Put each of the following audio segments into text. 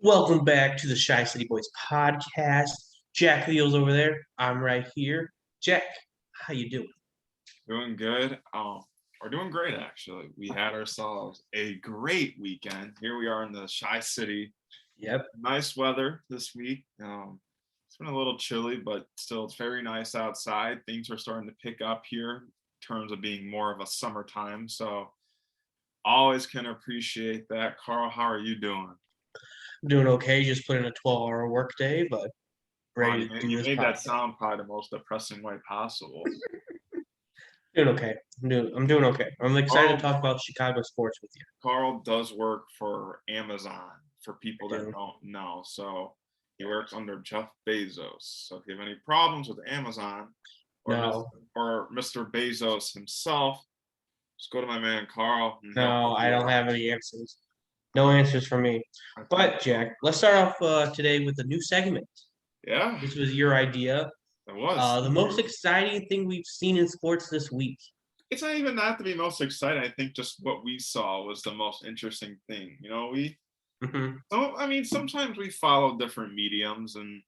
Welcome back to the Shy City Boys podcast. Jack Wheels over there. I'm right here. Jack, how you doing? Doing good. We're doing great actually. We had ourselves a great weekend. Here we are in the Shy City. Yep. Nice weather this week. It's been a little chilly, but still it's very nice outside. Things are starting to pick up here in terms of being more of a summertime. So always can appreciate that. Carl, how are you doing? Doing okay. Just put in a 12-hour workday, but Wow, ready to do you this made that podcast. sound probably the most depressing way possible. Doing okay. I'm doing okay. I'm excited to Carl, talk about Chicago sports with you. Carl does work for Amazon for I people that do. don't know. So he works under Jeff Bezos. So if you have any problems with Amazon or No, Mr. Bezos himself, just go to my man Carl and he'll no, help I you don't out. have any answers. No answers for me. I think, But Jack, let's start off today with a new segment. yeah, This was your idea. it was. The most exciting thing we've seen in sports this week. It's not even that to be most exciting. I think just what we saw was the most interesting thing. Mhm. Sometimes we follow different mediums and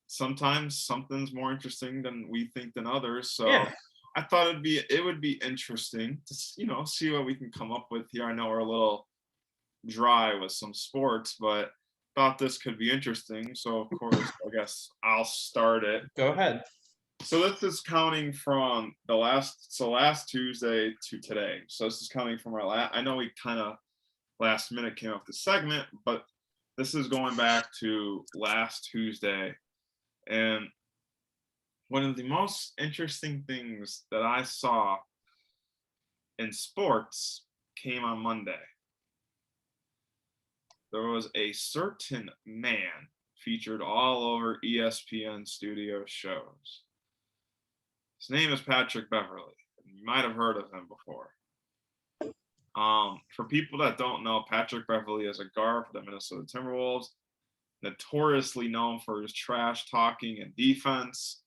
sometimes something's more interesting than we think than others. So Yeah. I thought it would be interesting to see what we can come up with here. I know we're a little dry with some sports, but thought this could be interesting. So of course, I guess I'll start it. Go ahead. So this is counting from last Tuesday to today. So this is counting from our last. I know we kind of last minute came up with the segment, but this is going back to last Tuesday. And one of the most interesting things that I saw in sports came on Monday. There was a certain man featured all over ESPN studio shows. His name is Patrick Beverly. You might have heard of him before. For people that don't know, Patrick Beverly is a guard for the Minnesota Timberwolves, notoriously known for his trash talking and defense.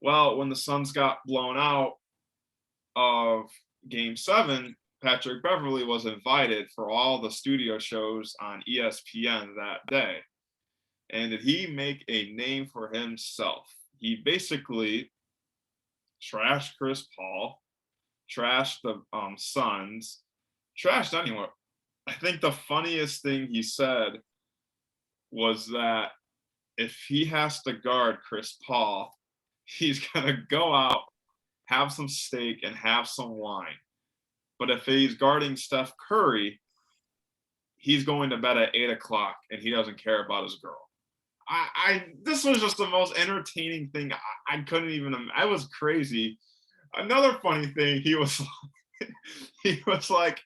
Well, when the Suns got blown out of Game 7, Patrick Beverly was invited for all the studio shows on ESPN that day. And did he make a name for himself? He basically trashed Chris Paul, trashed the Suns, trashed anyone. I think the funniest thing he said was that if he has to guard Chris Paul, he's going to go out, have some steak, and have some wine. But if he's guarding Steph Curry, he's going to bed at 8 o'clock and he doesn't care about his girl. This was just the most entertaining thing. I couldn't even. I was crazy. Another funny thing, he was like,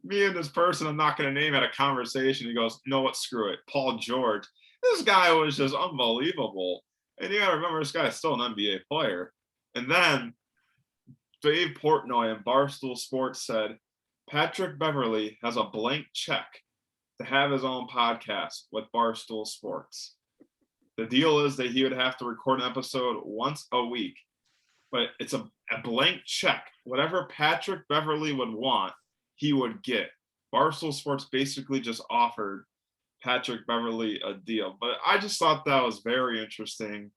me and this person I'm not going to name had a conversation. He goes, "No, what? Screw it, Paul George." This guy was just unbelievable. And you got to remember, this guy is still an NBA player. And then Dave Portnoy and Barstool Sports said Patrick Beverly has a blank check to have his own podcast with Barstool Sports. The deal is that he would have to record an episode once a week, but it's a blank check. Whatever Patrick Beverly would want, he would get. Barstool Sports basically just offered Patrick Beverly a deal, but I just thought that was very interesting.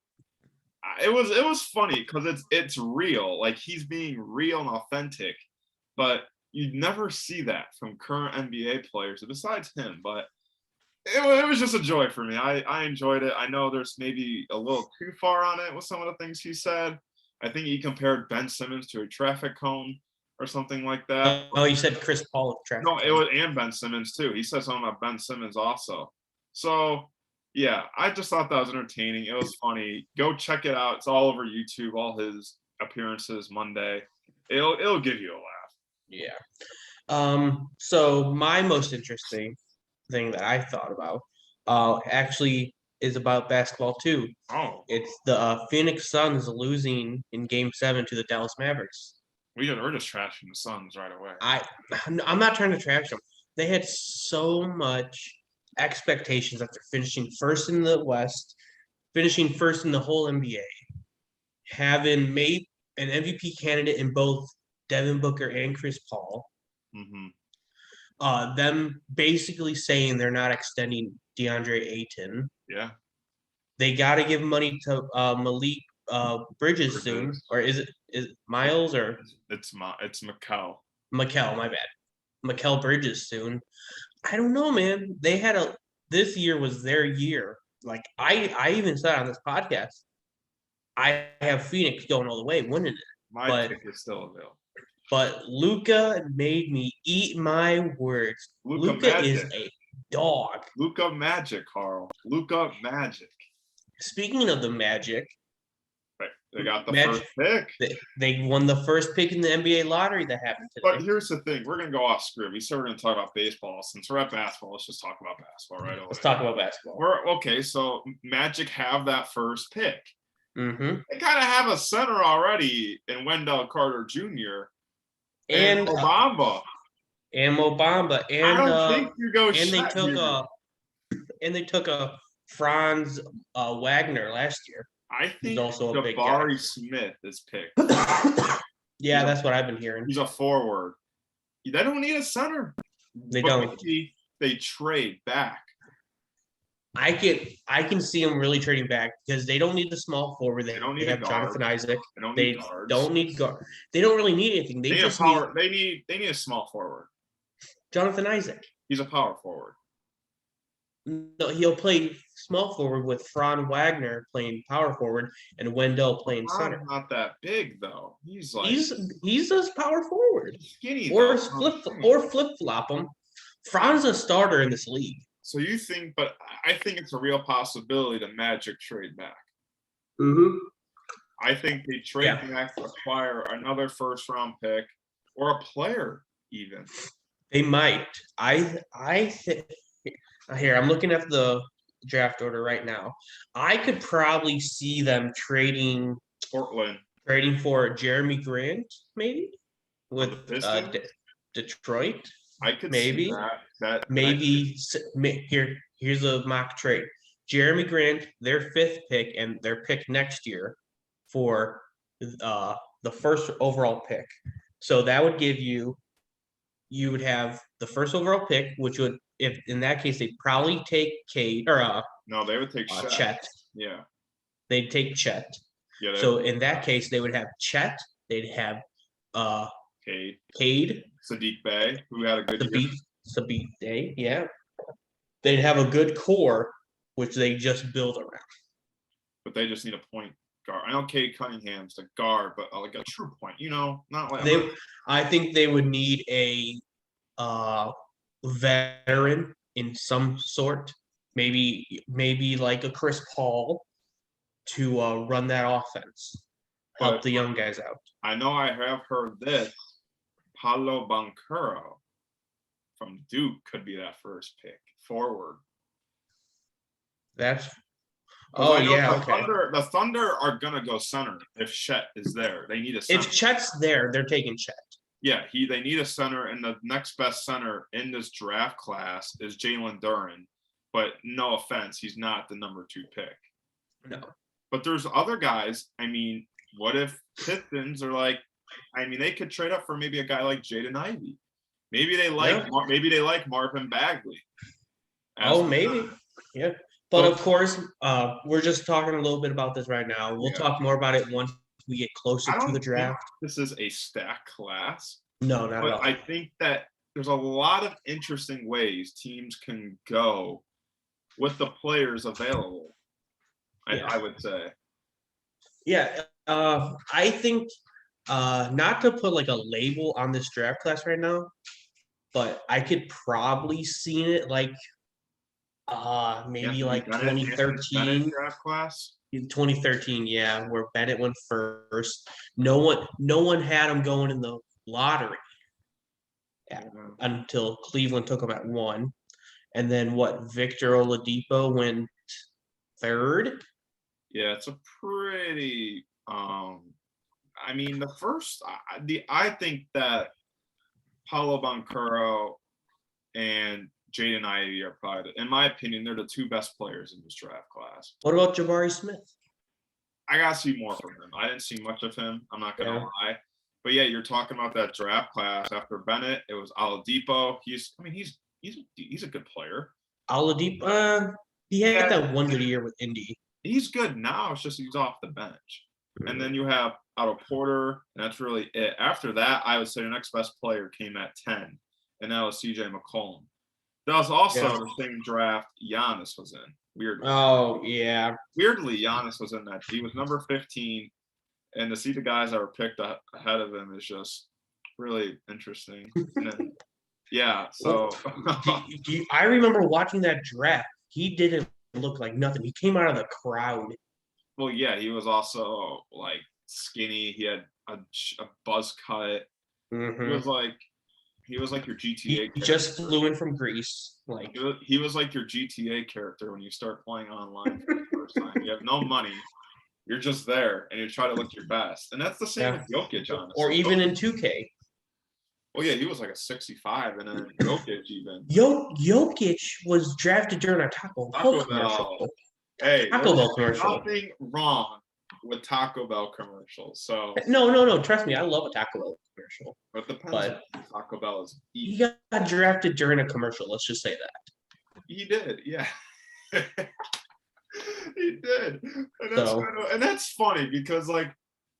It was funny because it's real, like he's being real and authentic, but you'd never see that from current NBA players besides him. But it was just a joy for me. I enjoyed it. I know there's maybe a little too far on it with some of the things he said. I think he compared Ben Simmons to a traffic cone or something like that. Oh, you said Chris Paul with traffic. No, it was and Ben Simmons too. He said something about Ben Simmons also. So yeah, I just thought that was entertaining. It was funny. Go check it out. It's all over YouTube. All his appearances Monday. It'll give you a laugh. Yeah. So my most interesting thing that I thought about actually is about basketball too. Oh, It's the Phoenix Suns losing in Game 7 to the Dallas Mavericks. we're just trashing the Suns right away. I'm not trying to trash them. They had so much expectations after finishing first in the West, finishing first in the whole NBA, having made an MVP candidate in both Devin Booker and Chris Paul. Mm-hmm. Them basically saying they're not extending DeAndre Ayton. Yeah. They got to give money to Malik Bridges soon, or is Miles or It's Mikal. Mikel? My bad, Mikel Bridges soon. I don't know, man. They had this year was their year. Like I even said on this podcast, I have Phoenix going all the way, winning it. My pick is still available. But Luka made me eat my words. Luka is a dog. Luka Magic, Carl. Luka Magic. Speaking of the Magic, right, they got the first pick. They won the first pick in the NBA lottery that happened today. But here's the thing: we're gonna go off script. We said we're gonna talk about baseball. Since we're at basketball, let's just talk about basketball right away. Let's talk about basketball. Okay. So Magic have that first pick. Mm-hmm. They kind of have a center already in Wendell Carter Jr. and Mobamba. And Mobamba. And I don't think you go. And they took a Franz Wagner last year. I think also a big guy. Jabari Smith is picked. Yeah, that's what I've been hearing. He's a forward. They don't need a center. They don't. They trade back. I can see them really trading back because they don't need the small forward. They don't need have Jonathan Isaac. They don't need guard. They don't really need anything. They just need a small forward. Jonathan Isaac. He's a power forward. No, he'll play small forward with Franz Wagner playing power forward and Wendell playing center. Not that big though. He's just power forward. Skinny or flip flop him. Franz a starter in this league. So you think, but I think it's a real possibility the Magic trade back. Mm-hmm. I think they trade back to acquire another first round pick or a player even. They might. Here, I'm looking at the draft order right now. I could probably see them trading for Jeremy Grant, maybe with Detroit. I could maybe see that. Here's a mock trade: Jeremy Grant, their 5th pick, and their pick next year for the first overall pick. So that would give you would have the first overall pick, which would, if in that case, they'd probably take Cade or no, they would take Chet. Yeah, they'd take Chet. Yeah. So in that case, they would have Chet. They'd have Cade, Sadiq Bey, who had a good year. Sadiq Bey, yeah. They'd have a good core, which they just build around. But they just need a point guard. I know Cade Cunningham's the guard, but like a true point, not like I think they would need a veteran in some sort, maybe like a Chris Paul to run that offense, help the young guys out. I know I have heard this. Paolo Banchero from Duke could be that first pick forward. That's The Thunder are gonna go center if Chet is there. They need a center. If Chet's there, they're taking Chet. Yeah, they need a center, and the next best center in this draft class is Jalen Duren. But no offense, he's not the number 2 pick. No. But there's other guys. I mean, what if Pistons are like? I mean, they could trade up for maybe a guy like Jaden Ivey. Maybe they like Marvin Bagley. Maybe. Yeah. But of course, we're just talking a little bit about this right now. We'll talk more about it once we get closer to the draft. This is a stacked class. No, not at all. I think that there's a lot of interesting ways teams can go with the players available. I would say. Yeah. I think not to put like a label on this draft class right now, but I could probably see it like maybe like 2013 draft class. 2013, yeah, where Bennett went first. No one had him going in the lottery until Cleveland took him at 1. And then Victor Oladipo went 3rd. Yeah, it's a pretty I mean, the first I think that Paolo Banchero and Jaden Ivey are probably, in my opinion, they're the 2 best players in this draft class. What about Jabari Smith? I gotta see more from him. I didn't see much of him. I'm not gonna lie. But yeah, you're talking about that draft class after Bennett. It was Oladipo. He's a good player. Oladipo, he had that one good year with Indy. He's good now. It's just he's off the bench. And then you have Otto Porter, and that's really it. After that, I would say the next best player came at 10, and that was CJ McCollum. That was also the same draft Giannis was in. Weirdly. Oh, yeah. Weirdly, Giannis was in that. He was number 15, and to see the guys that were picked ahead of him is just really interesting. And then, yeah, so. I remember watching that draft. He didn't look like nothing. He came out of the crowd. Well, yeah, he was also like skinny. He had a buzz cut. Mm-hmm. He was like your GTA. He just flew in from Greece. Like he was like your GTA character when you start playing online for the first time. You have no money. You're just there, and you try to look your best. And that's the same with Jokic, honestly. Or even in 2K. Well, yeah, he was like a 65, and then Jokic even. Jokic was drafted during a Taco Bell commercial. Hey, Taco Bell commercial. Nothing wrong with Taco Bell commercials. So no. Trust me, I love a Taco Bell commercial. But depends. Taco Bell is. He got drafted during a commercial. Let's just say that. He did, yeah. He did, and that's funny because like,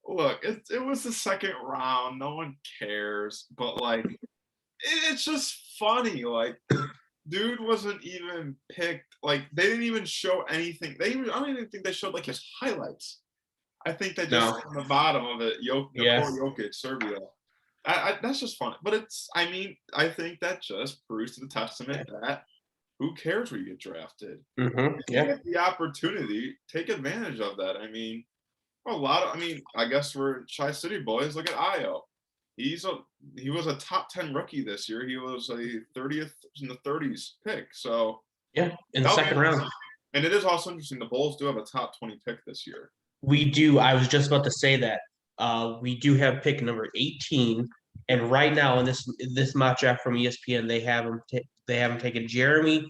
look, it was the second round. No one cares, but like, it's just funny. Like, dude wasn't even picked. Like, they didn't even show anything. I don't even think they showed like his highlights. I think they just on the bottom of it, Jokic, Serbia. That's just funny. But I think that just proves to the testament that who cares where you get drafted? Mm-hmm. If you get the opportunity, take advantage of that. I mean, I guess we're Tri-City boys. Look at Io. He was a top 10 rookie this year. He was a 30th in the 30s pick. So yeah, in the second round. And it is also interesting. The Bulls do have a top 20 pick this year. We do. I was just about to say that. We do have pick number 18, and right now in this mock draft from ESPN, they have him taking Jeremy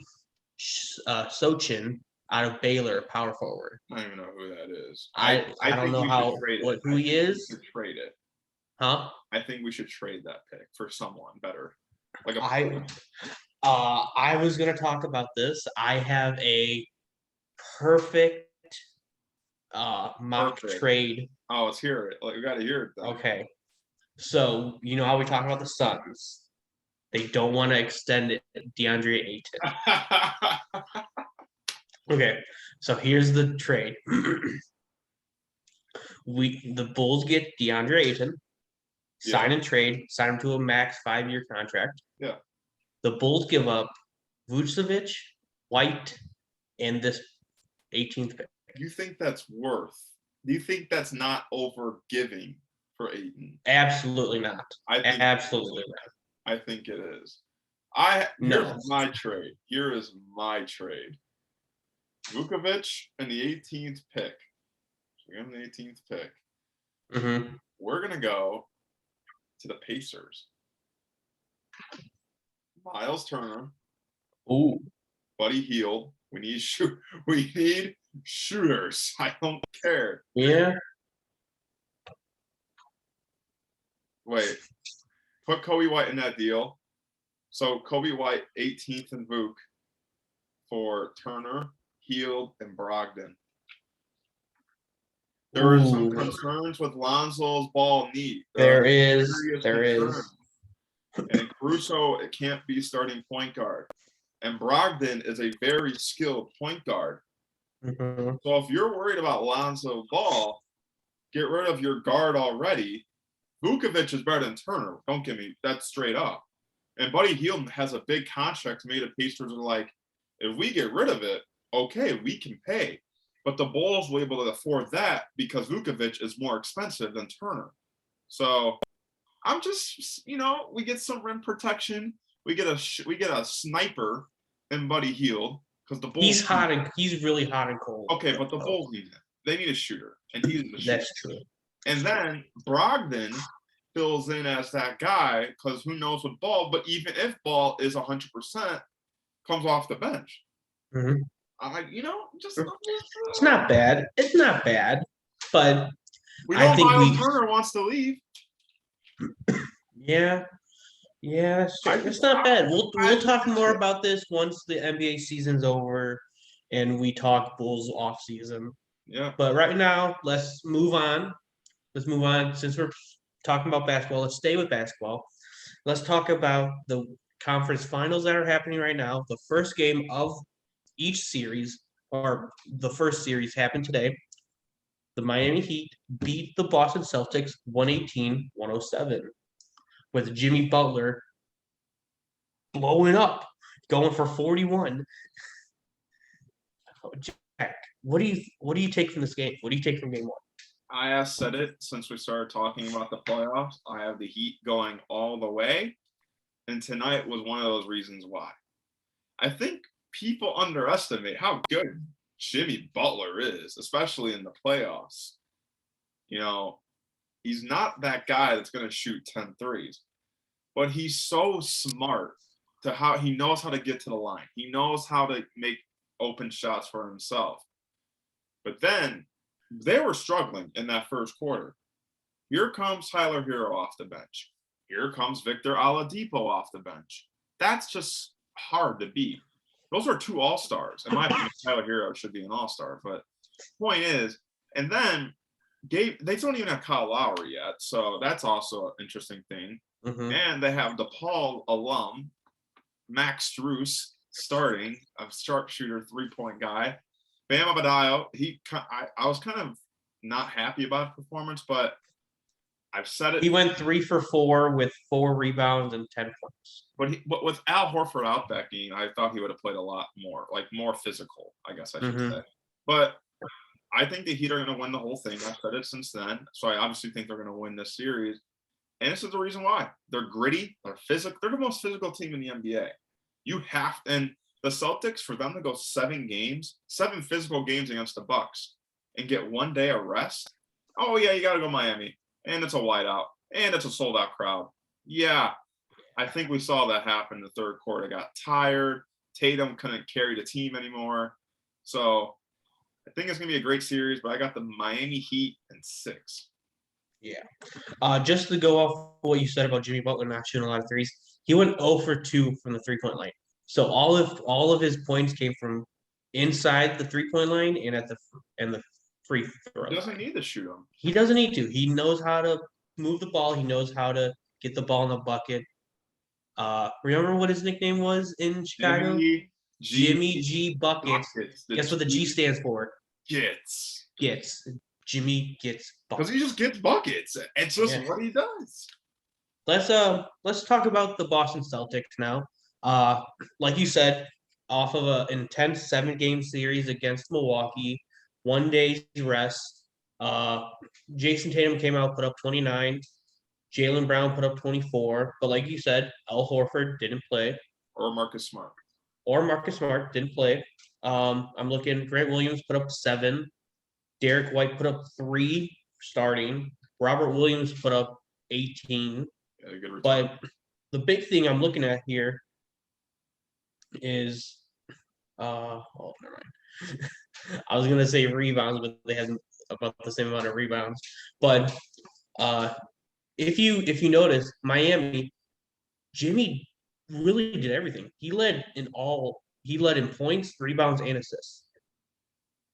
Sochin out of Baylor, power forward. I don't even know who that is. I don't know who he is. Trade it. Huh? I think we should trade that pick for someone better. I was gonna talk about this. I have a perfect mock trade. Oh, let's hear it. We gotta hear it though. Okay. So you know how we talk about the Suns. They don't want to extend it DeAndre Ayton. Okay, so here's the trade. The Bulls get DeAndre Ayton, sign and trade, sign him to a max 5-year contract. Yeah. The Bulls give up Vucevic, White, and this 18th pick. Do you think that's worth? Do you think that's not over giving for Ayton? Absolutely not. Absolutely not. I think it is. Here's my trade. Here is my trade. Vucevic and the 18th pick. So we're on the 18th pick. Mm-hmm. We're gonna go to the Pacers. Miles Turner. Ooh. Buddy Hield. We need shooters. I don't care. Yeah. Wait. Put Kobe White in that deal. So Kobe White, 18th and Vuk for Turner, Hield, and Brogdon. There is some concerns with Lonzo's ball knee. There is. And Caruso, it can't be starting point guard. And Brogdon is a very skilled point guard. Mm-hmm. So if you're worried about Lonzo Ball, get rid of your guard already. Vucevic is better than Turner. Don't get me, that's straight up. And Buddy Hield has a big contract made. The Pacers are like, if we get rid of it, okay, we can pay. But the Bulls will be able to afford that because Vucevic is more expensive than Turner. So I'm just, we get some rim protection. We get a sniper in Buddy Hield because the Bulls. He's really hot and cold. Okay, but the Bulls need it. They need a shooter, and he's the shooter. That's true. And then Brogdon fills in as that guy because who knows with Ball, but even if Ball is 100%, comes off the bench. Mm-hmm. It's not bad. It's not bad, but we know Miles Turner wants to leave. Yeah, Yeah, that's I true. It's just, not bad. We'll I, talk more about this once the NBA season's over and we talk Bulls off season. yeah, But right now, let's move on. Let's move on. Since we're talking about basketball, let's stay with basketball. Let's talk about the conference finals that are happening right now. The first game of each series, or the first series, happened today. The Miami Heat beat the Boston Celtics 118-107 with Jimmy Butler blowing up, going for 41. Jack, what do you take from this game? What do you take from game one? I have said it since we started talking about the playoffs. I have the Heat going all the way, and tonight was one of those reasons why. I think people underestimate how good Jimmy Butler is, especially in the playoffs. You know, he's not that guy that's going to shoot 10 threes, but he's so smart to how he knows how to get to the line. He knows how to make open shots for himself. But then they were struggling in that first quarter. Here comes Tyler Hero off the bench. Here comes Victor Oladipo off the bench. That's just hard to beat. Those are two all-stars. In my opinion, Tyler Hero should be an all-star. But point is, and then they don't even have Kyle Lowry yet. So that's also an interesting thing. Mm-hmm. And they have DePaul alum, Max Strus, starting, a sharpshooter three-point guy. Bam Adebayo, I was kind of not happy about his performance, but I've said it. He went 3 for 4 with 4 rebounds and 10 points. But with Al Horford out that game, I thought he would have played a lot more, like more physical, I guess I should say. But I think the Heat are going to win the whole thing. I've said it since then. So I obviously think they're going to win this series. And this is the reason why. They're gritty. They're physical. They're the most physical team in the NBA. You have – and the Celtics, for them to go 7 physical games against the Bucks and get 1 day of rest, oh, yeah, you got to go Miami. And it's a whiteout. And it's a sold-out crowd. Yeah, I think we saw that happen in the third quarter. Got tired. Tatum couldn't carry the team anymore. So I think it's going to be a great series, but I got the Miami Heat in 6. Yeah. Just to go off what you said about Jimmy Butler not shooting a lot of threes, he went 0 for 2 from the 3-point line. So all of his points came from inside the 3-point line and the free throw He doesn't line. need to shoot them. He doesn't need to. He knows how to move the ball. He knows how to get the ball in the bucket. Remember what his nickname was in Chicago? Jimmy G Buckets. Guess what the G stands for? Gets. Jimmy gets Because buckets. he just gets buckets. It's just what he does. Let's talk about the Boston Celtics now. Like you said, off of an intense 7-game series against Milwaukee, 1 day rest. Jason Tatum came out, put up 29. Jaylen Brown put up 24. But like you said, Al Horford didn't play. Or Marcus Smart. Didn't play. I'm looking. Grant Williams put up 7. Derek White put up 3 starting. Robert Williams put up 18. Yeah, good return. But the big thing I'm looking at here is never mind. I was gonna say rebounds, but they have about the same amount of rebounds. But if you notice, Miami, Jimmy really did everything. He led in points, rebounds, and assists.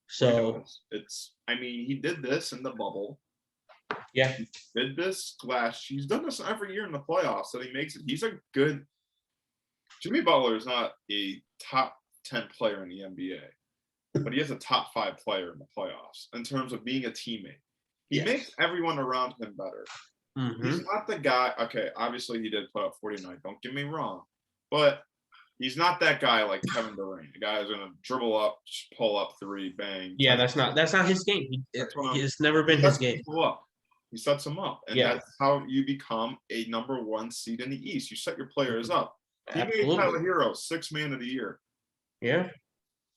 So he did this in the bubble. Yeah. He did this he's done this every year in the playoffs, so he makes it. Jimmy Butler is not a top 10 player in the NBA, but he is a top 5 player in the playoffs in terms of being a teammate. He makes everyone around him better. Mm-hmm. He's not the guy. Okay, obviously he did put up 49. Don't get me wrong, but he's not that guy like Kevin Durant. The guy who's gonna dribble up, pull up 3, bang. Yeah, that's not his game. It's never been his game. He sets them up, and that's how you become a number 1 seed in the East. You set your players up. He made Tyler Hero 6th man of the year. Yeah.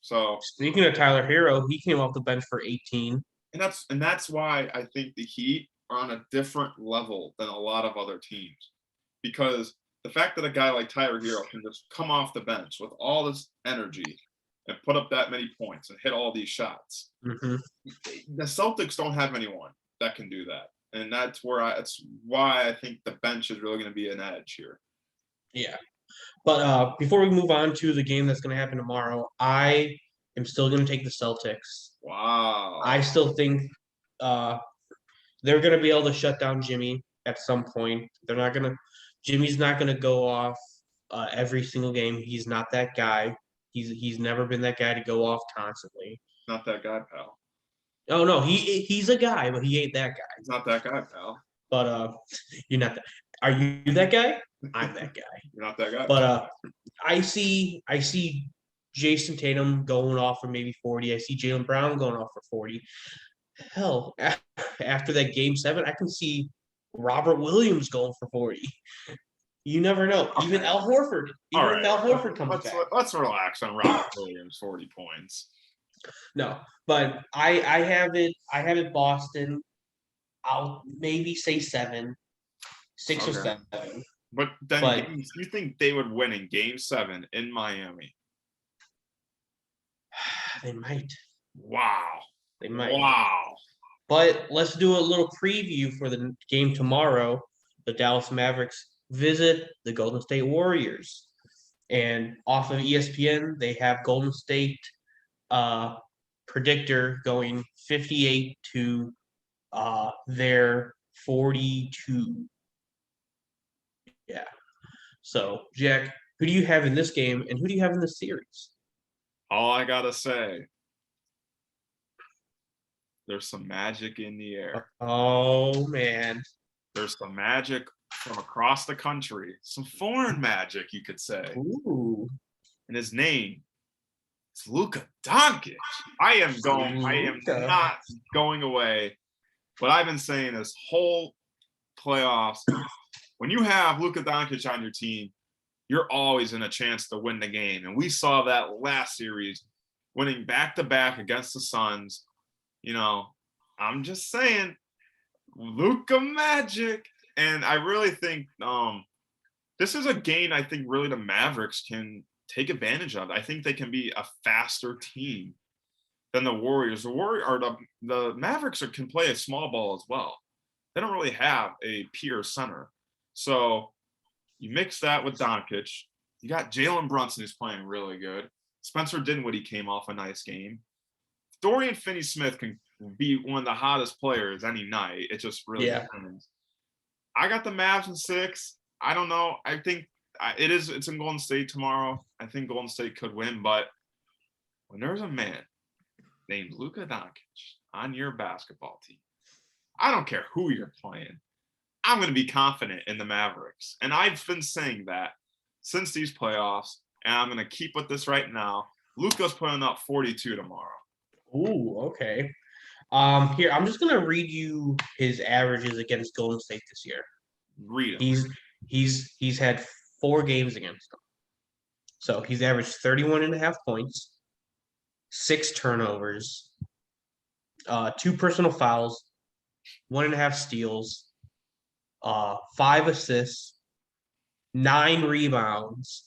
So speaking of Tyler Hero, he came off the bench for 18. And that's why I think the Heat are on a different level than a lot of other teams, because the fact that a guy like Tyler Hero can just come off the bench with all this energy and put up that many points and hit all these shots. Mm-hmm. The Celtics don't have anyone that can do that. And that's why I think the bench is really going to be an edge here. Yeah. But before we move on to the game that's going to happen tomorrow, I am still going to take the Celtics. I Wow. still think uh, they're going to be able to shut down Jimmy at some point. They're not going to. Jimmy's not going to go off every single game. He's not that guy. He's never been that guy to go off constantly. Not that guy, pal. Oh no, he's a guy, but he ain't that guy. He's not that guy, pal. But you're not that. Are you that guy? I'm that guy. You're not that guy, But pal. I see Jason Tatum going off for maybe 40. I see Jaylen Brown going off for 40. Hell, after that game 7, I can see Robert Williams going for 40. You never know. Even Okay. Al Horford. All Even right. if Al Horford comes Let's back. let's relax on Robert Williams, 40 points. No. But I have it Boston. I'll maybe say 7, 6 or Okay. 7. But then But you think they would win in game 7 in Miami? they might. Wow. They might. Wow. But let's do a little preview for the game tomorrow. The Dallas Mavericks visit the Golden State Warriors. And off of ESPN, they have Golden State predictor going 58 to their 42. Yeah. So, Jack, who do you have in this game and who do you have in the series? All I gotta say, there's some magic in the air. Oh, man. There's some magic from across the country, some foreign magic, you could say. Ooh. And his name is Luka Doncic. I am Luka. not going away. What I've been saying this whole playoffs, when you have Luka Doncic on your team, you're always in a chance to win the game. And we saw that last series, winning back-to-back against the Suns. You know, I'm just saying, Luka magic. And I really think this is a game I think really the Mavericks can take advantage of. I think they can be a faster team than the Warriors. The Mavericks can play a small ball as well. They don't really have a pure center. So you mix that with Doncic. You got Jalen Brunson who's playing really good. Spencer Dinwiddie came off a nice game. Dorian Finney-Smith can be one of the hottest players any night. It just really depends. I got the Mavs in 6. I don't know. I think it's in Golden State tomorrow. I think Golden State could win, but when there's a man named Luka Doncic on your basketball team, I don't care who you're playing, I'm going to be confident in the Mavericks. And I've been saying that since these playoffs, and I'm going to keep with this right now. Luka's putting up 42 tomorrow. Ooh, okay. Here, I'm just gonna read you his averages against Golden State this year. Read him. He's had 4 games against them. So he's averaged 31.5 points, 6 turnovers, 2 personal fouls, 1.5 steals, 5 assists, 9 rebounds,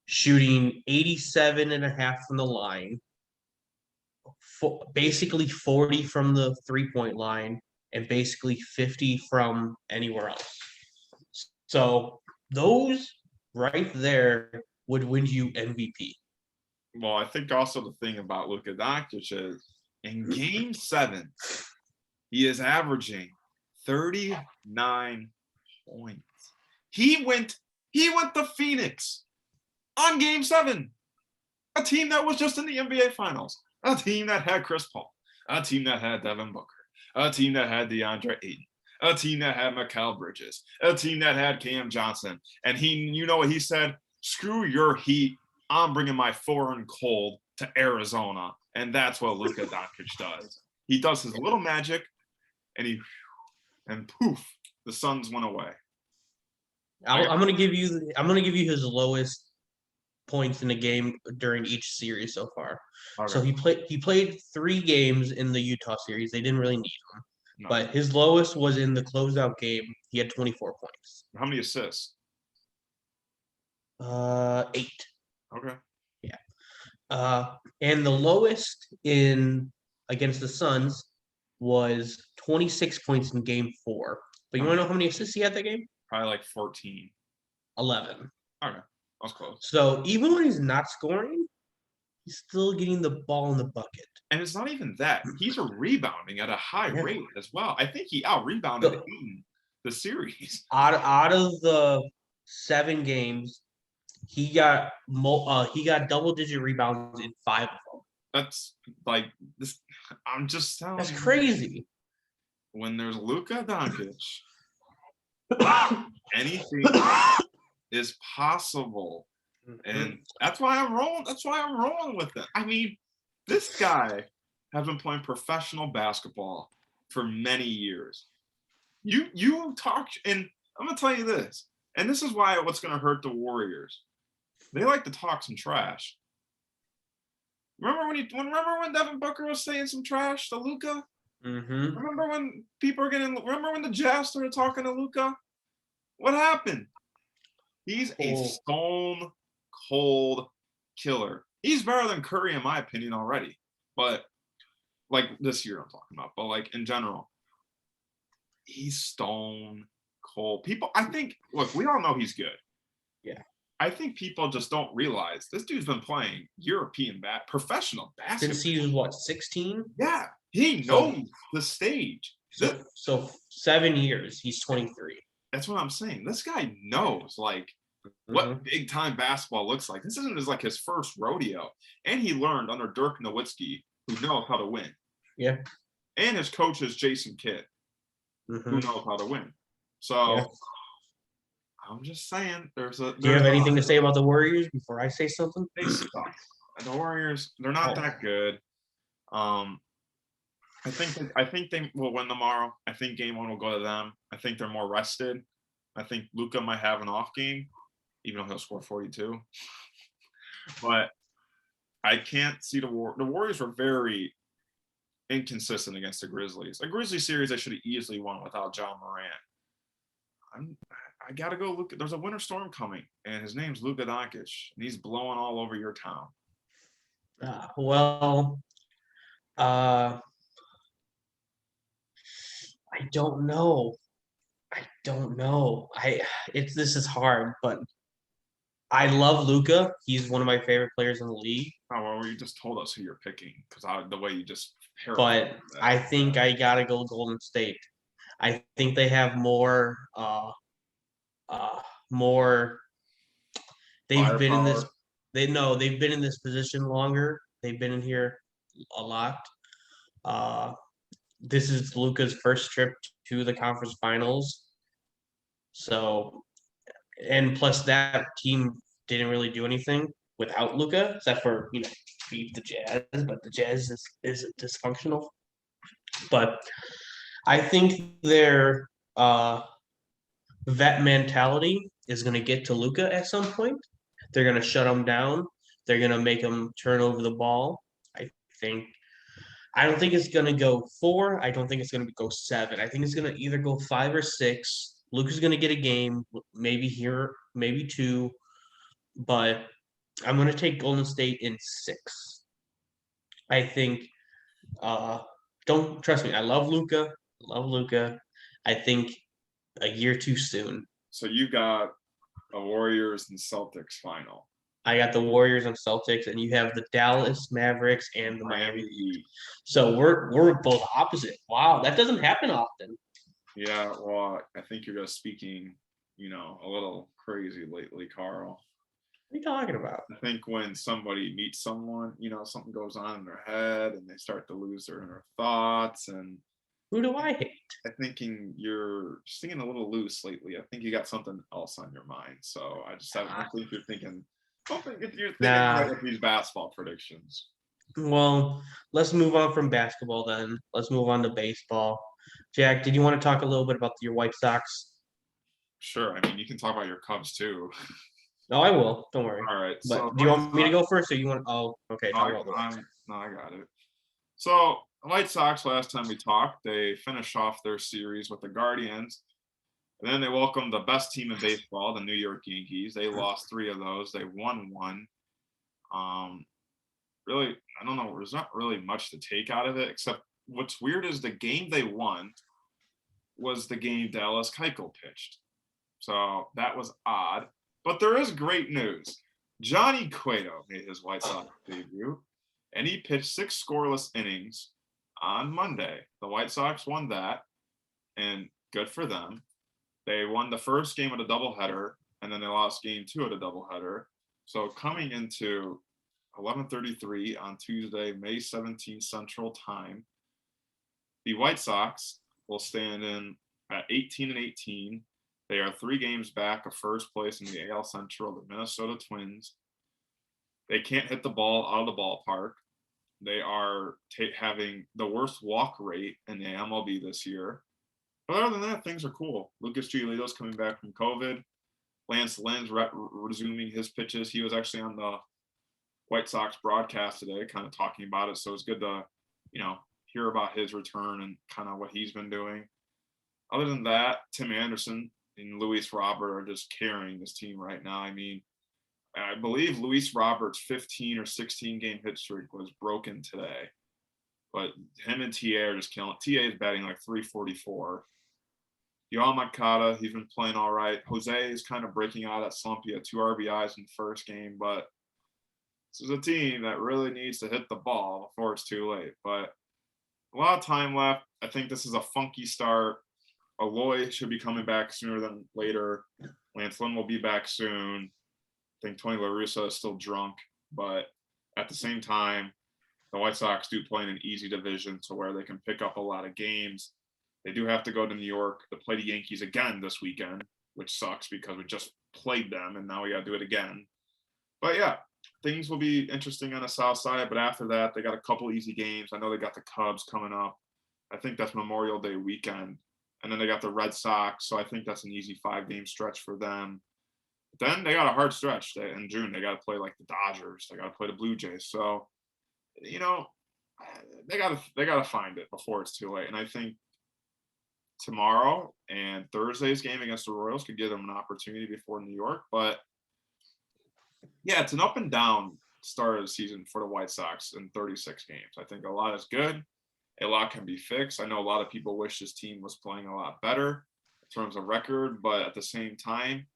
shooting 87.5 from the line, basically 40 from the 3-point line, and basically 50 from anywhere else. So those right there would win you MVP. Well, I think also the thing about Luka Doncic is in game 7, he is averaging 39 points. He went to Phoenix on game 7, a team that was just in the NBA Finals, a team that had Chris Paul, a team that had Devin Booker, a team that had DeAndre Ayton, a team that had Mikal Bridges, a team that had Cam Johnson. And you know what he said? Screw your Heat. I'm bringing my foreign cold to Arizona. And that's what Luka Doncic does. He does his little magic, and poof, the Suns went away. I'm gonna give you his lowest points in the game during each series so far. Okay. So he played 3 games in the Utah series. They didn't really need him. No. But his lowest was in the closeout game. He had 24 points. How many assists? 8. Okay. Yeah. And the lowest against the Suns was 26 points in game 4. But you want to know how many assists he had that game? Probably like 14. 11. Okay, that was close. So even when he's not scoring, he's still getting the ball in the bucket. And it's not even that. He's rebounding at a high Yeah. rate as well. I think he out-rebounded Ayton the series. Out of the 7 games, he got double-digit rebounds in 5 of them. That's like this. I'm just telling That's you. crazy. When there's Luka Doncic, anything is possible. And that's why I'm rolling. That's why I'm rolling with it. I mean, this guy has been playing professional basketball for many years. You talk, and I'm gonna tell you this, and this is why what's gonna hurt the Warriors. They like to talk some trash. Remember when Devin Booker was saying some trash to Luka? Mm-hmm. Remember when remember when the Jazz started talking to Luka? What happened? He's a stone cold killer. He's better than Curry in my opinion already. But like this year I'm talking about, but like in general, he's stone cold. People, I think, look, we all know he's good. Yeah. I think people just don't realize this dude's been playing European professional basketball Since he was what, 16? Yeah, he knows the stage. So 7 years. He's 23. That's what I'm saying. This guy knows like what big time basketball looks like. This isn't like his first rodeo, and he learned under Dirk Nowitzki, who knows how to win. Yeah. And his coach is Jason Kidd, who knows how to win. So yeah. I'm just saying, Do you have anything to say about the Warriors before I say something? They suck. The Warriors, they're not that good. I think they will win tomorrow. I think game 1 will go to them. I think they're more rested. I think Luka might have an off game, even though he'll score 42. But I can't see the Warriors were very inconsistent against the Grizzlies. A Grizzlies series they should have easily won without John Morant. I gotta go look. There's a winter storm coming, and his name's Luka Doncic, and he's blowing all over your town. I don't know. This is hard, but I love Luka. He's one of my favorite players in the league. Oh well, you just told us who you're picking because the way you just. But I think I gotta go Golden State. I think they have more. They've been in this. They've been in this position longer. They've been in here a lot. This is Luka's first trip to the conference finals. So, and plus that team didn't really do anything without Luka, except for beat the Jazz, but the Jazz is dysfunctional. But I think their vet mentality is going to get to Luka at some point. They're going to shut him down. They're going to make him turn over the ball. I don't think it's going to go 4. I don't think it's going to go 7. I think it's going to either go 5 or 6. Luka's going to get a game, maybe here, maybe 2. But I'm going to take Golden State in 6. I think, don't trust me. I love Luka. I think a year too soon. So you got a Warriors and Celtics final. I got the Warriors and Celtics, and you have the Dallas Mavericks and the Miami Heat. So we're both opposite. Wow, that doesn't happen often. Yeah, well, I think you're just speaking, a little crazy lately, Carl. What are you talking about? I think when somebody meets someone, something goes on in their head and they start to lose their thoughts. And who do I hate? I think you're singing a little loose lately. I think you got something else on your mind. So I don't think you're thinking. Don't think you're thinking right with these basketball predictions. Well, let's move on from basketball then. Let's move on to baseball. Jack, did you want to talk a little bit about your White Sox? Sure. I mean, you can talk about your Cubs too. No, I will. Don't worry. All right. But so do you want me to go first, or you want? Oh, okay. No, I got it. So White Sox. Last time we talked, they finished off their series with the Guardians. And then they welcomed the best team in baseball, the New York Yankees. They lost 3 of those. They won 1. Really, I don't know. There's not really much to take out of it, except what's weird is the game they won was the game Dallas Keuchel pitched. So that was odd. But there is great news. Johnny Cueto made his White Sox debut, and he pitched 6 scoreless innings on Monday. The White Sox won that, and good for them. They won the first game of the doubleheader, and then they lost game 2 of the doubleheader. So coming into 11:33 on Tuesday, May 17th Central Time, the White Sox will stand in at 18-18. They are 3 games back of first place in the AL Central, the Minnesota Twins. They can't hit the ball out of the ballpark. They are having the worst walk rate in the MLB this year. But other than that, things are cool. Lucas Giolito's coming back from COVID. Lance Lynn's resuming his pitches. He was actually on the White Sox broadcast today, kind of talking about it. So it's good to, hear about his return and kind of what he's been doing. Other than that, Tim Anderson and Luis Robert are just carrying this team right now. I mean, I believe Luis Robert's 15 or 16 game hit streak was broken today. But him and TA are just killing. TA is batting like 344. Yohan Moncada, he's been playing all right. Jose is kind of breaking out of that slump. He had 2 RBIs in the first game, but this is a team that really needs to hit the ball before it's too late. But a lot of time left. I think this is a funky start. Aloy should be coming back sooner than later. Lance Lynn will be back soon. I think Tony La Russa is still drunk, but at the same time, the White Sox do play in an easy division to where they can pick up a lot of games. They do have to go to New York to play the Yankees again this weekend, which sucks because we just played them and now we got to do it again. But yeah, things will be interesting on the South Side. But after that, they got a couple easy games. I know they got the Cubs coming up. I think that's Memorial Day weekend. And then they got the Red Sox. So I think that's an easy 5-game stretch for them. Then they got a hard stretch in June. They got to play like the Dodgers. They got to play the Blue Jays. So, they gotta find it before it's too late. And I think tomorrow and Thursday's game against the Royals could give them an opportunity before New York. But yeah, it's an up and down start of the season for the White Sox in 36 games. I think a lot is good. A lot can be fixed. I know a lot of people wish this team was playing a lot better in terms of record, but at the same time,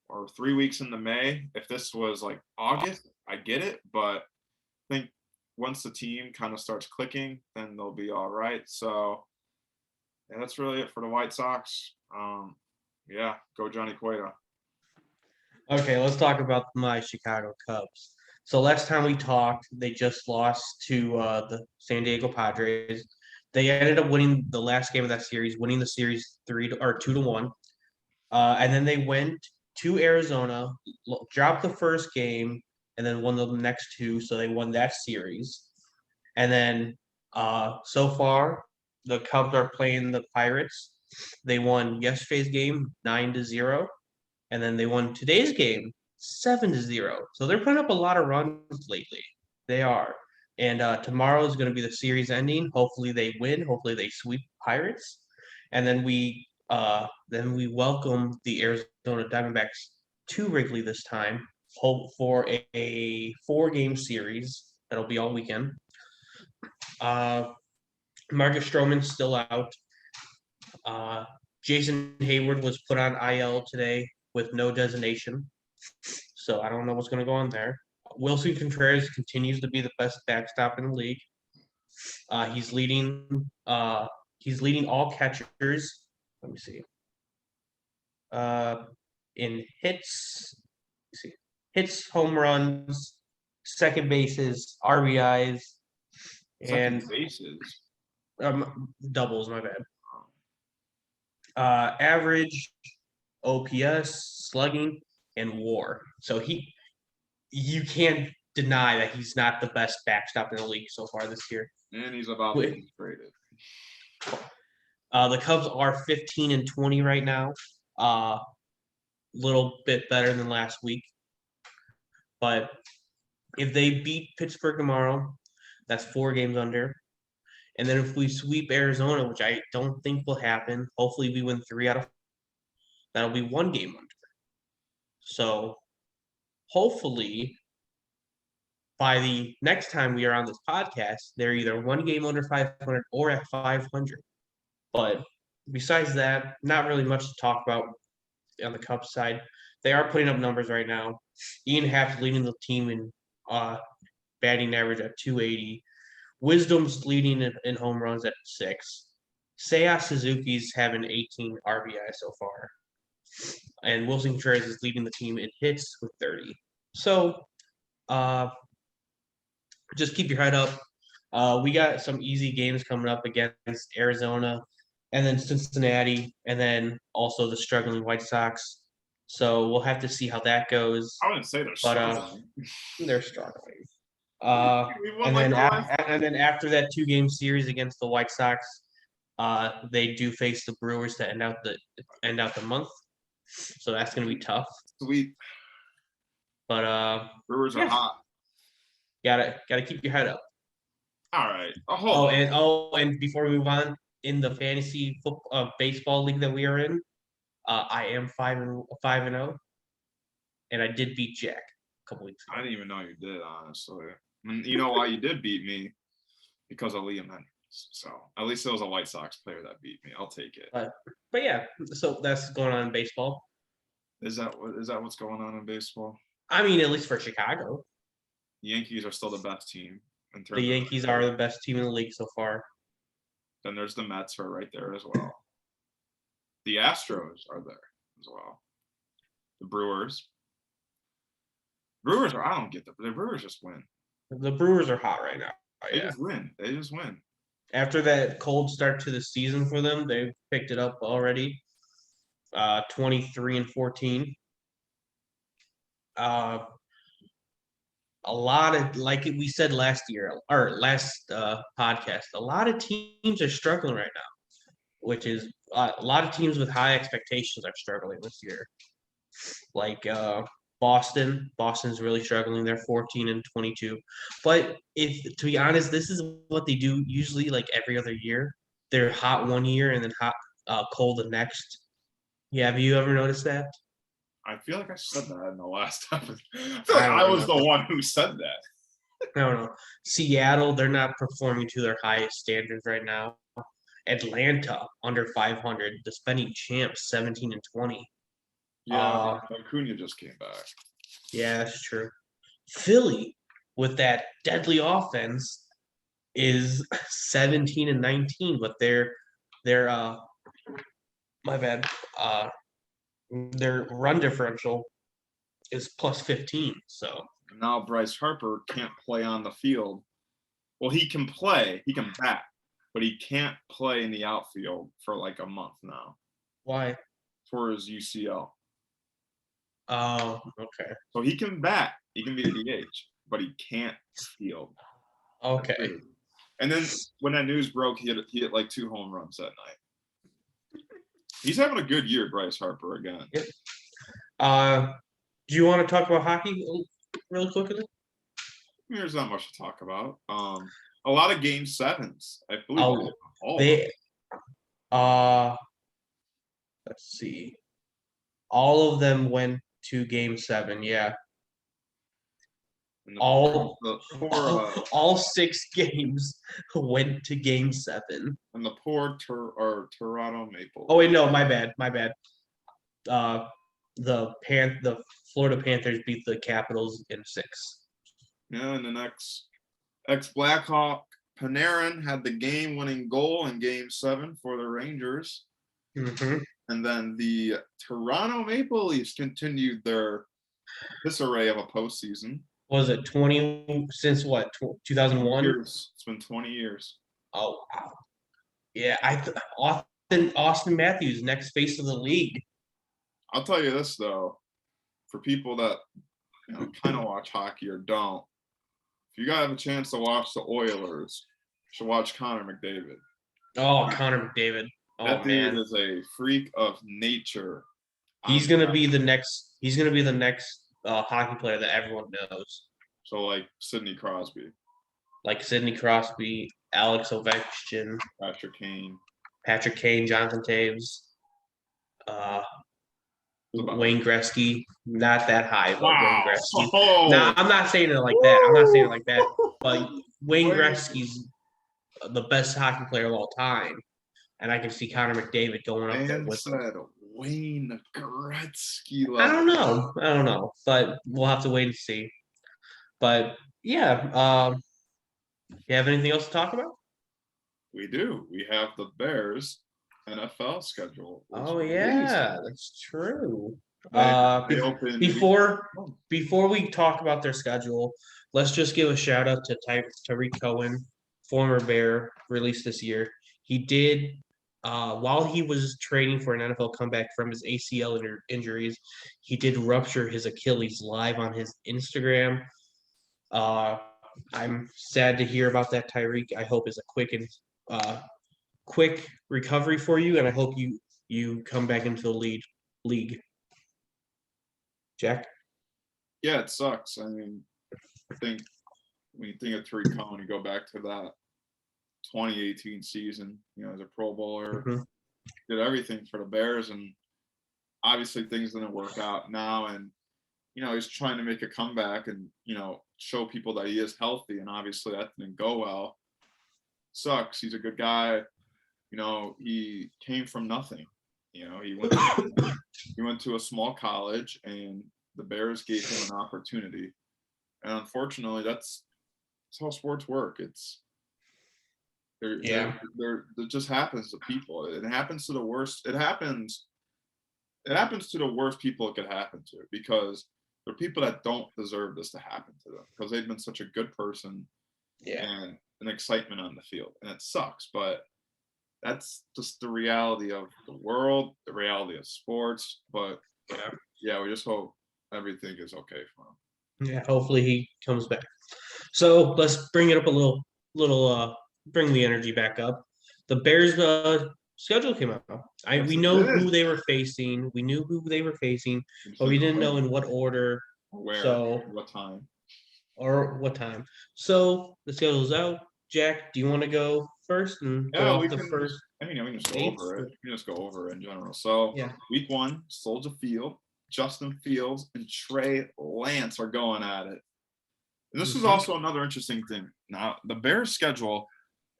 or 3 weeks into May, if this was like August, I get it. But I think once the team kind of starts clicking, then they'll be all right. So yeah, that's really it for the White Sox. Yeah, go Johnny Cueto. Okay, let's talk about my Chicago Cubs. So last time we talked, they just lost to the San Diego Padres. They ended up winning the last game of that series, winning the series 2-1. And then they went to Arizona, dropped the first game, and then won the next 2. So they won that series. And then so far, the Cubs are playing the Pirates. They won yesterday's game 9-0. And then they won today's game 7-0. So they're putting up a lot of runs lately. They are. And tomorrow is going to be the series ending. Hopefully they win. Hopefully they sweep Pirates. And then we welcome the Arizona Diamondbacks to Wrigley this time. Hope for a 4-game series. That'll be all weekend. Marcus Stroman's still out. Jason Hayward was put on IL today with no designation. So I don't know what's going to go on there. Wilson Contreras continues to be the best backstop in the league. He's leading all catchers. Let me see. In hits, home runs, second bases, RBIs, and Second bases. doubles. My bad. Average, OPS, slugging, and WAR. So you can't deny that he's not the best backstop in the league so far this year. And he's about to be traded. The Cubs are 15-20 right now. Little bit better than last week. But if they beat Pittsburgh tomorrow, that's 4 games under. And then if we sweep Arizona, which I don't think will happen, hopefully we win 3 out of 4. That'll be 1 game under. So hopefully by the next time we are on this podcast, they're either 1 game under 500 or at 500. But besides that, not really much to talk about on the Cubs side. They are putting up numbers right now. Ian Happ's leading the team in batting average at 280. Wisdom's leading in home runs at 6. Seiya Suzuki's having 18 RBI so far. And Wilson Contreras is leading the team in hits with 30. So just keep your head up. We got some easy games coming up against Arizona and then Cincinnati and then also the struggling White Sox. So we'll have to see how that goes. I wouldn't say they're struggling. They're struggling. We won And then after that 2-game series against the White Sox, they do face the Brewers to end out the month. So that's gonna be tough. Sweet. But Brewers are hot. Gotta keep your head up. All right. And before we move on, in the fantasy football baseball league that we are in, I am 5-0, and I did beat Jack a couple weeks ago. I didn't even know you did, honestly. And you know why you did beat me? Because of Liam Hendricks. So at least it was a White Sox player that beat me. I'll take it. But yeah, so that's going on in baseball. Is that what's going on in baseball? I mean, at least for Chicago. The Yankees are still the best team. The Yankees are the best team in the league so far. Then there's the Mets are right there as well. The Astros are there as well. The Brewers. I don't get the Brewers just win. The Brewers are hot right now. They just win. After that cold start to the season for them, they've picked it up already. 23-14. A lot of, like we said last year or last podcast, a lot of teams are struggling right now, which is a lot of teams with high expectations are struggling this year. Like Boston's really struggling. They're 14-22. But to be honest, this is what they do usually. Like every other year, they're hot one year and then cold the next. Yeah, have you ever noticed that? I feel like I said that in the last episode. I feel like I was the one who said that. I don't know. Seattle, they're not performing to their highest standards right now. Atlanta, under 500. The defending champs, 17-20. Yeah, Acuna just came back. Yeah, that's true. Philly, with that deadly offense, is 17-19, but they're my bad. Their run differential is plus 15. So now Bryce Harper can't play on the field. Well, he can play, he can bat, but he can't play in the outfield for like a month now. Why? For his UCL. Oh, okay. So he can bat, he can be a DH, but he can't field. Okay. And then when that news broke, he hit like 2 home runs that night. He's having a good year, Bryce Harper, again. Yep. Do you want to talk about hockey real quickly? There's not much to talk about. A lot of game 7s. I believe let's see. All of them went to game 7, yeah. All 6 games went to game 7. And the poor Toronto Maple. Oh wait, no, my bad. The Florida Panthers beat the Capitals in 6. Yeah, and the ex-Blackhawk Panarin had the game-winning goal in Game 7 for the Rangers. Mm-hmm. And then the Toronto Maple Leafs continued their disarray of a postseason. Was it 20 since what? 2001? Years. It's been 20 years. Oh wow! Yeah, Austin Matthews, next face of the league. I'll tell you this though, for people that kind of watch hockey or don't, if you gotta have a chance to watch the Oilers, you should watch Connor McDavid. Oh, Connor McDavid! Oh that man, dude is a freak of nature. He's gonna be the next. He's gonna be the next hockey player that everyone knows. So like Sidney Crosby. Alex Ovechkin, Patrick Kane, Jonathan Taves, Wayne Gretzky. Not that high, but wow. Wayne Gretzky. Oh. Nah, I'm not saying it like that. But Wayne Gretzky's the best hockey player of all time. And I can see Connor McDavid going up there with him. Wayne Gretzky I level. don't know, but we'll have to wait and see. But yeah, you have anything else to talk about? We do. We have the Bears NFL schedule was Oh released. yeah, that's true. They Uh, they bef- opened week before one. before we talk about their schedule, let's just give a shout out to Tariq Cohen, former Bear, released this year. He did while he was training for an NFL comeback from his ACL injuries, he did rupture his Achilles live on his Instagram. Uh, I'm sad to hear about that, Tyreek. I hope is a uh, quick recovery for you, and I hope you come back into the league. Jack. Yeah, it sucks. I mean, I think when you think of Tariq Cohen, you go back to that 2018 season, as a Pro Bowler, Mhm. did everything for the Bears, and obviously things didn't work out now. And he's trying to make a comeback and show people that he is healthy, and obviously that didn't go well. Sucks. He's a good guy. He came from nothing. He went to a small college, and the Bears gave him an opportunity. And unfortunately, that's how sports work. It's Yeah. it just happens to people. It happens to the worst. It happens to the worst people it could happen to, because there are people that don't deserve this to happen to them because they've been such a good person Yeah. and an excitement on the field. And it sucks, but that's just the reality of the world, the reality of sports. But yeah, we just hope everything is okay for him. Yeah. Hopefully he comes back. So let's bring it up a little bring the energy back up. The Bears schedule came out. Yes, We it know who did. they were facing. We knew who they were facing, We just but we didn't didn't know know when in what order. or where, So what time. or what time. So the schedule's out. Jack, do you want to go first and go Yeah, we off the can first just. I mean, we can just go eight? over it. We can just go over it in general. So, Yeah. week 1, Soldier Field, Justin Fields and Trey Lance are going at it. And this is Mhm. also another interesting thing. Now, the Bears' schedule,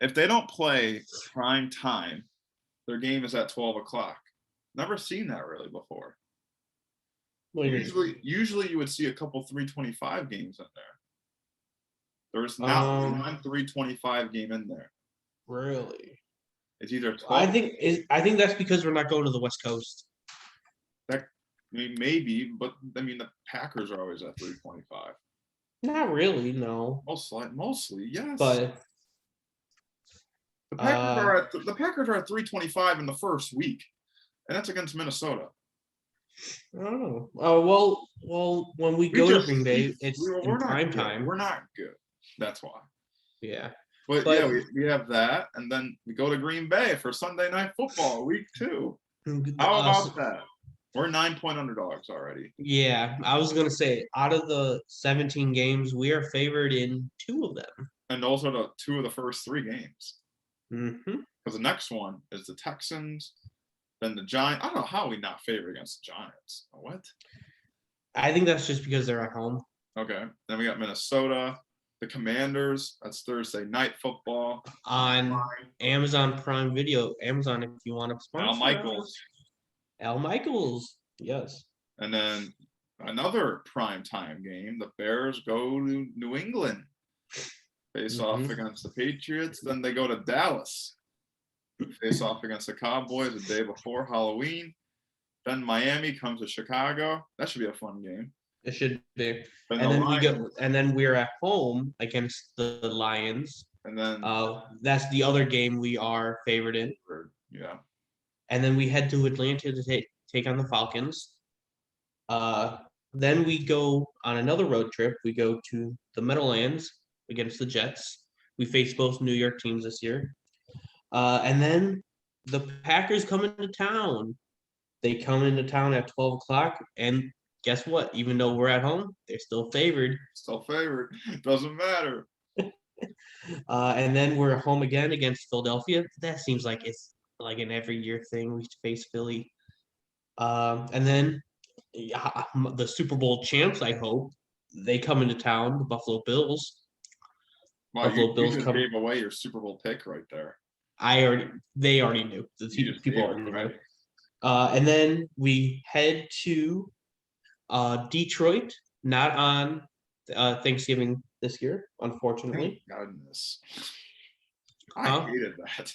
if they don't play prime time, their game is at 12 o'clock. Never seen that really before. What do you mean? Usually you would see a couple 325 games in there. There's not Um, one 325 game in there. really? It's either 12. I think that's because we're not going to the West Coast. That, I mean, maybe, but I mean, the Packers are always at 325. Not really, no. Mostly, yes. But The Packers are at 325 in the first week, and that's against Minnesota. I don't know. Well, when we go to Green Bay, it's in prime time. We're not good. That's why. Yeah. But But yeah, we have that, and then we go to Green Bay for Sunday Night Football, week 2. How about that? We're 9-point underdogs already. Yeah, I was gonna say out of the 17 games, we are favored in 2 of them. And those are the 2 of the first 3 games. Mm-hmm. Because the next one is the Texans, then the Giants. I don't know how we not favored against the Giants. What? I think that's just because they're at home. Okay. Then we got Minnesota, the Commanders. That's Thursday Night Football On Amazon Prime Video. Amazon, if you want to sponsor Al Michaels. Al Michaels, yes. And then another primetime game. The Bears go to New England, face off against the Patriots. Then they go to Dallas, face off against the Cowboys the day before Halloween. Then Miami comes to Chicago. That should be a fun game. It should be. Then And then we're at home against the Lions. And then that's the other game we are favored in. Yeah. And then we head to Atlanta to take on the Falcons. Then we go on another road trip. We go to the Meadowlands against the Jets. We face both New York teams this year. And then the Packers come into town. They come into town at 12 o'clock. And guess what? Even though we're at home, they're still favored. Still favored. Doesn't matter. And then we're home again against Philadelphia. That seems like it's like an every year thing. We face Philly. And then the Super Bowl champs, I hope, they come into town, the Buffalo Bills. Wow, you just gave away your Super Bowl pick right there. They already knew. The people already knew. And then we head to Detroit, not on Thanksgiving this year, Thank unfortunately. goodness. I Huh? hated that.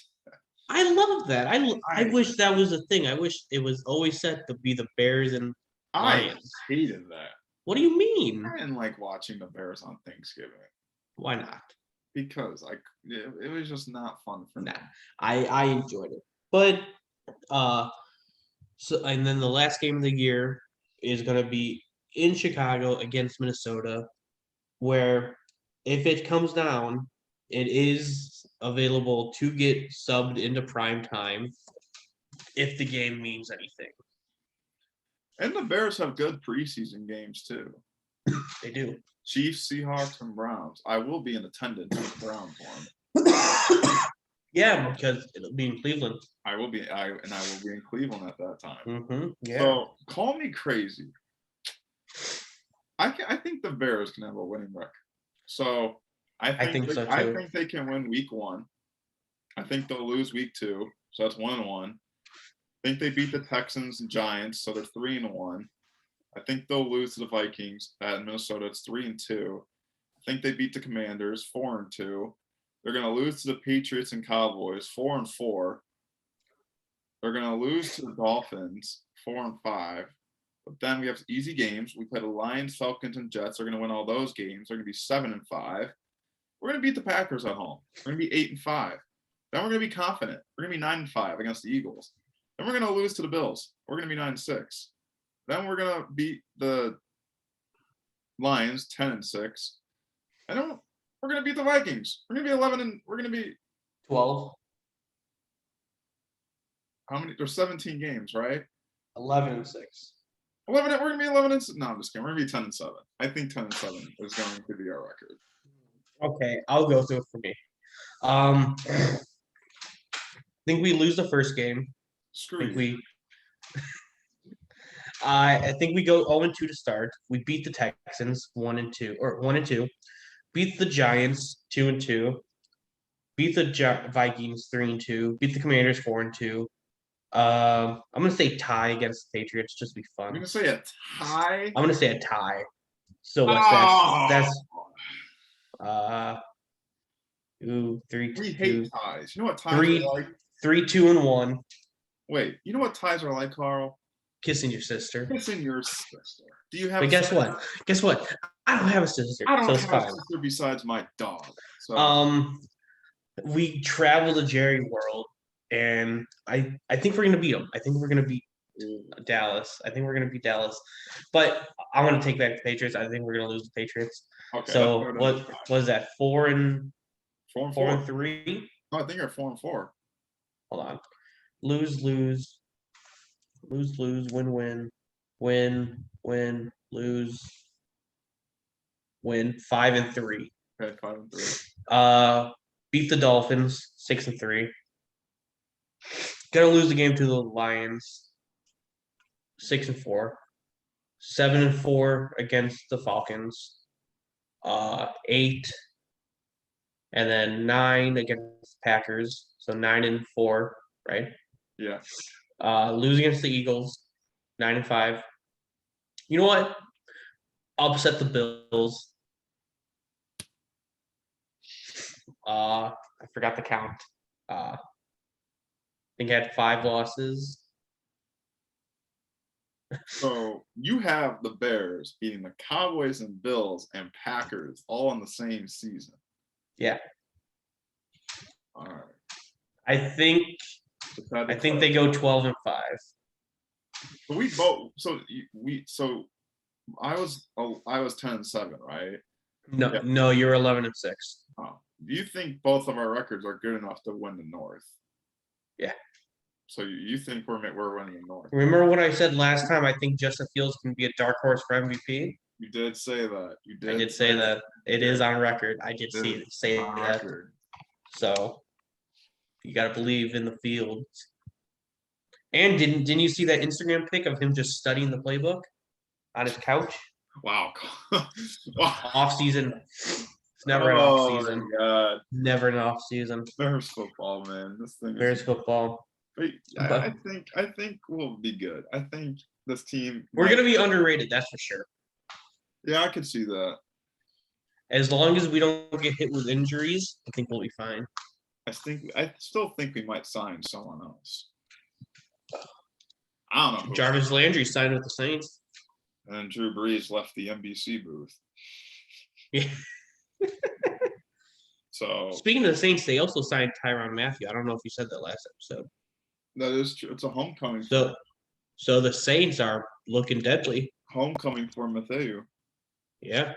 I love that. I I wish that was a thing. I wish it was always set to be the Bears and I Lions. hated that. What do you mean? I didn't like watching the Bears on Thanksgiving Why not? because it was just not fun for me. Nah, I enjoyed it. But so and then the last game of the year is gonna be in Chicago against Minnesota, where if it comes down, it is available to get subbed into prime time if the game means anything. And the Bears have good preseason games too. They do. Chiefs, Seahawks, and Browns. I will be in attendance for the Browns one. Yeah, because it'll be in Cleveland. I will be in Cleveland at that time. Yeah. So call me crazy. I think the Bears can have a winning record. So I think so, I too. think they can win week 1. I think they'll lose week 2. So that's 1-1. I think they beat the Texans and Giants, so they're 3-1. I think they'll lose to the Vikings at Minnesota. It's 3-2. I think they beat the Commanders 4-2. They're going to lose to the Patriots and Cowboys 4-4. They're going to lose to the Dolphins 4-5. But then we have easy games. We play the Lions, Falcons, and Jets. They're going to win all those games. They're going to be 7-5. We're going to beat the Packers at home. We're going to be 8-5. Then we're going to be confident. We're going to be 9-5 against the Eagles. Then we're going to lose to the Bills. We're going to be 9-6. Then we're going to beat the Lions 10-6. And then we're going to beat the Vikings. We're going to be 11 and we're going to be 12. how many? There's 17 games, right? 11-6. 11. We're going to be 11 no, I'm just kidding. We're going to be 10-7. I think 10-7 is going to be our record. Okay, I'll go through it for me. I think we lose the first game. Screw I think you. I think we go 0-2 to start. We beat the Texans 1-2 or 1-2. Beat the Giants 2-2. Beat the Vikings 3-2. Beat the Commanders 4-2. I'm gonna say tie against the Patriots just to be You're fun. going to say a tie? I'm gonna say a tie. So that's 3 we 2 hate ties. You know what ties 3 are like? 3 2 and 1. Wait, you know what ties are like, Carl? Kissing your sister. Kissing your sister. Do you have? But guess what? Guess what? I don't have a sister, I don't so it's have a fine. sister besides my dog. So We travel to Jerry World, and I think we're gonna beat them. I think we're gonna beat Dallas. I think we're gonna beat Dallas, but I want to take back the Patriots. I think we're gonna lose the Patriots. okay. So what was that? 4-3? No, I think you're 4-4. Hold on. Lose, win, lose, win. 5-3. Okay, 5-3. Beat the Dolphins 6-3. Gonna lose the game to the Lions 6-4. 7-4 against the Falcons. 8 and then 9 against Packers. So 9-4, right? Yeah. Lose against the Eagles 9-5. You know what? Upset the Bills. I forgot the count. I think I had 5 losses. So you have the Bears beating the Cowboys and Bills and Packers all in the same season. Yeah. All right. I think they go 12-5. But we both. So I was 10-7, right? No, Yeah. no, you're 11-6. Oh. Do you think both of our records are good enough to win the North? Yeah. So you think we're winning the North? Remember what I said last time? I think Justin Fields can be a dark horse for MVP. You did say that. I did say that. It is on record. I did say that. So you got to believe in the field. And didn't you see that Instagram pic of him just studying the playbook on his couch? Wow. Off season. It's never an off season. My God. Never an off season. Bears football, man. This thing Bears football. But I think we'll be good. I think this team. We're gonna be underrated, that's for sure. Yeah, I could see that. As long as we don't get hit with injuries, I think we'll be fine. I still think we might sign someone else. I don't know. Jarvis Landry signed with the Saints. And then Drew Brees left the NBC booth. Yeah. So Speaking of the Saints, they also signed Tyrann Mathieu. I don't know if you said that last episode. that is true. It's a homecoming. So the Saints are looking deadly. Homecoming for Mathieu. Yeah.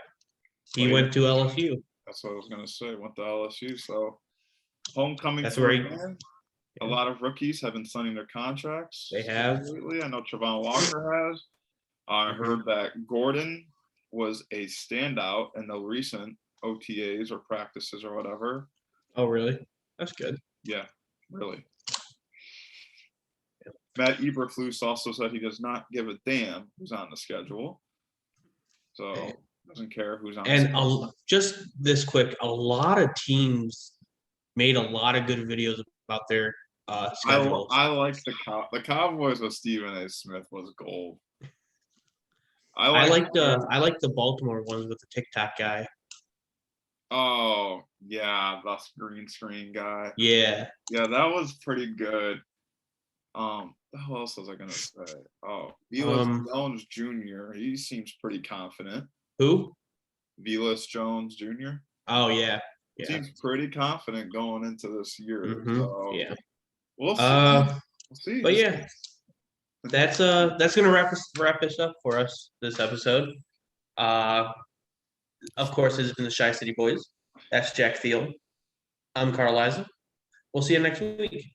He went to LSU. That's what I was gonna say. Went to LSU. So homecoming. That's where a lot of rookies have been signing their contracts. They have. Lately. I know Travon Walker has. I heard that Gordon was a standout in the recent OTAs or practices or whatever. Oh, really? That's good. Yeah, really. Yeah. Matt Eberflus also said he does not give a damn who's on the schedule. So doesn't care who's on the schedule. And just this quick, a lot of teams made a lot of good videos about their schedules. I like the Cowboys with Stephen A. Smith was gold. I like the Baltimore ones with the TikTok guy. Oh yeah, the green screen guy. Yeah, that was pretty good. Who else was I gonna say? Oh, Velas Jones Jr. He seems pretty confident. Who? Velas Jones Jr. Oh yeah. Seems pretty confident going into this year. So yeah, we'll see. We'll see. But yeah, that's gonna wrap this up for us this episode. Of course, this has been the Shy City Boys. That's Jack Field. I'm Carl Liza. We'll see you next week.